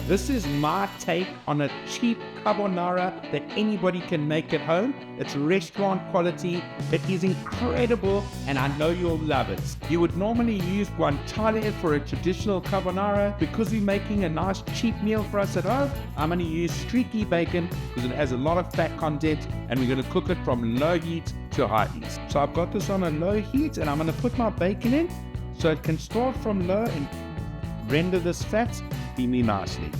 This is my take on a cheap carbonara that anybody can make at home. It's restaurant quality, it is incredible, and I know you'll love it. You would normally use guanciale for a traditional carbonara. Because we're making a nice cheap meal for us at home, I'm going to use streaky bacon because it has a lot of fat content, and we're going to cook it from low heat to high heat. So I've got this on a low heat, and I'm going to put my bacon in so it can start from low and render this fat steamy nicely.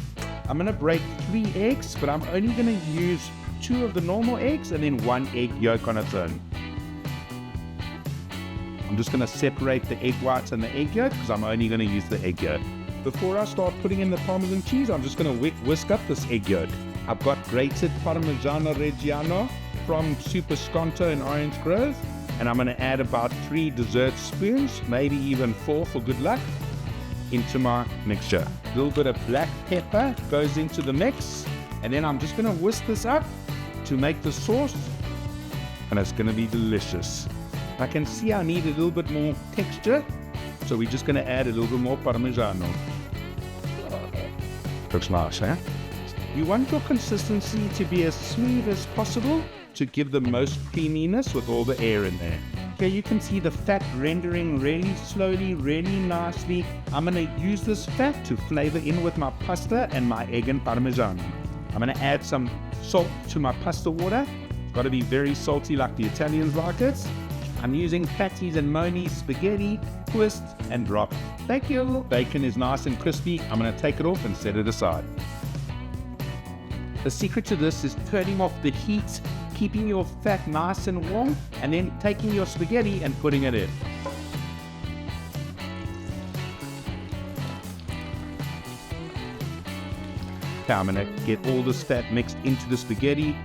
I'm going to break 3 eggs, but I'm only going to use 2 of the normal eggs and then 1 egg yolk on its own. I'm just going to separate the egg whites and the egg yolk because I'm only going to use the egg yolk. Before I start putting in the Parmesan cheese, I'm just going to whisk up this egg yolk. I've got grated Parmesan Reggiano from Super Sconto in Orange Grove, and I'm going to add about 3 dessert spoons, maybe even 4 for good luck, into my mixture. A little bit of black pepper goes into the mix, and then I'm just going to whisk this up to make the sauce, and it's going to be delicious. I can see I need a little bit more texture, so we're just going to add a little bit more Parmigiano. Looks nice, eh? You want your consistency to be as smooth as possible to give the most creaminess with all the air in there. Okay, you can see the fat rendering really slowly, really nicely. I'm going to use this fat to flavor in with my pasta and my egg and Parmesan. I'm going to add some salt to my pasta water. It's got to be very salty like the Italians like it. I'm using patties and moni, spaghetti, twist and drop. Thank you. Bacon is nice and crispy. I'm going to take it off and set it aside. The secret to this is turning off the heat, keeping your fat nice and warm, and then taking your spaghetti and putting it in. Now I'm going to get all this fat mixed into the spaghetti.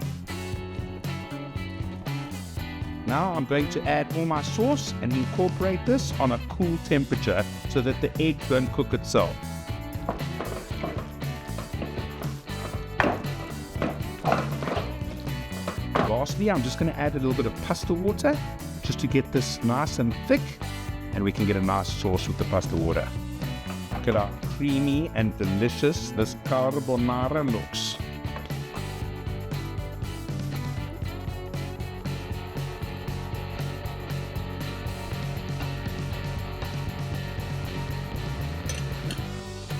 Now I'm going to add all my sauce and incorporate this on a cool temperature so that the egg don't cook itself. Lastly, I'm just going to add a little bit of pasta water just to get this nice and thick, and we can get a nice sauce with the pasta water. Look at how creamy and delicious this carbonara looks.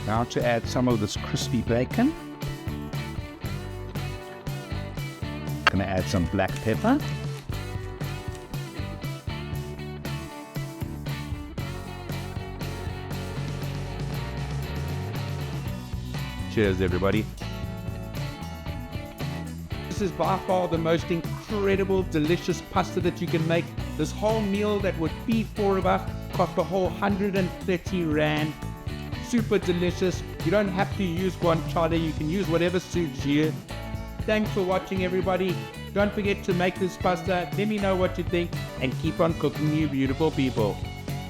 Now to add some of this crispy bacon. I'm going to add some black pepper. Cheers, everybody. This is by far the most incredible, delicious pasta that you can make. This whole meal that would feed 4 of us cost a whole 130 Rand. Super delicious. You don't have to use guanciale. You can use whatever suits you. Thanks for watching, everybody. Don't forget to make this pasta. Let me know what you think and keep on cooking, you beautiful people.